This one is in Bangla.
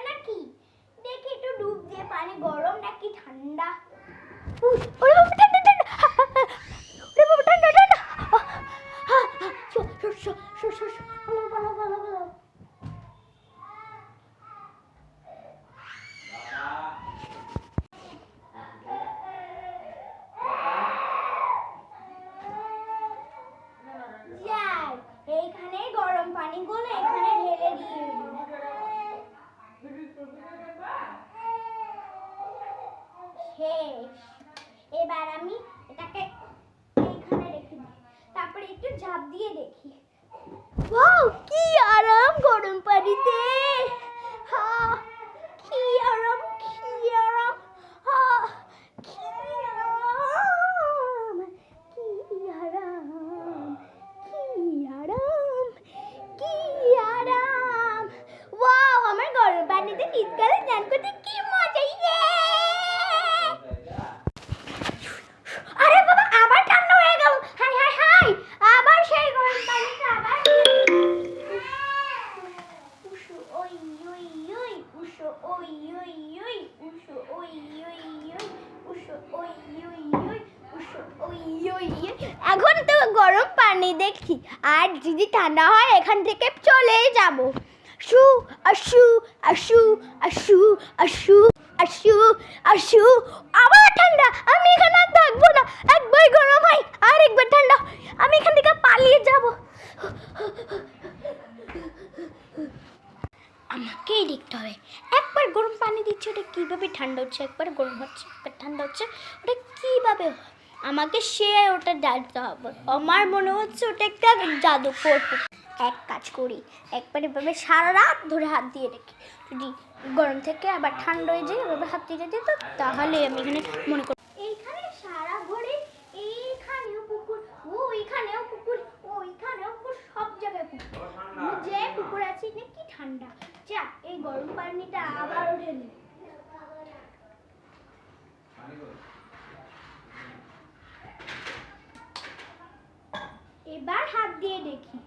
নাকি? দেখি একটু ডুব দিয়ে পানি গরম নাকি ঠান্ডা। এইখানে গরম পানি গুলো এখানে ঢেলে দিয়ে শেষ। এবার আমি এটাকে এইখানে রেখে দিই, তারপরে একটু ঝাঁপ দিয়ে দেখি। ওয়াও, কি আরাম গরম পানিতে। হ্যাঁ, কি আরাম, কি আরাম। হ্যাঁ, কি আরাম, কি আরাম, কি আরাম, কি আরাম। ওয়াও, আমার গরম পানিতে শীতকালে স্নান করতে কি মজা। আরে বাবা, আবার ঠান্ডা হয়ে গেল। হাই হাই হাই, আবার সেই গরম পানিটা আবার। উশু ওই ওই ওই, উশু ওই ওই ওই, উশু ওই ওই ওই, উশু ওই ওই ওই, উশু ওই ওই ওই। এখন তো গরম পানি দেখি, আর যদি ঠান্ডা হয় এখান থেকে চলে যাব। শু আশু আশু আশু আশু আশু আশু। আবার ঠান্ডা, আমি এখানে আর থাকবো না। একবার গরম হয় আর একবার ঠান্ডা, আমি এখান থেকে পালিয়ে যাব। আমাকেই দেখতে হবে, একবার গরম পানি দিচ্ছে ওটা কীভাবে ঠান্ডা হচ্ছে, একবার গরম হচ্ছে একবার ঠান্ডা হচ্ছে, ওটা কীভাবে আমাকে ওটা জানতে হবে। আমার মনে হচ্ছে ওটা একটা জাদুকর। এক কাজ করি, একবার এভাবে সারা রাত ধরে হাত দিয়ে রেখি, যদি গরম থেকে আবার ঠান্ডা হয়ে যায় এভাবে হাত দিয়ে দিত, তাহলে আমি এখানে মনে করি এইখানে সারা ঘরে, এইখানেও পুকুর, ওইখানেও পুকুর, ওইখানেও পুকুর, সব জায়গায় পুকুর। যে পুকুর আছে নাকি ঠান্ডা। যা, এই গরম পানিটা আবার ঢেলে। এবার হাত দিয়ে দেখি।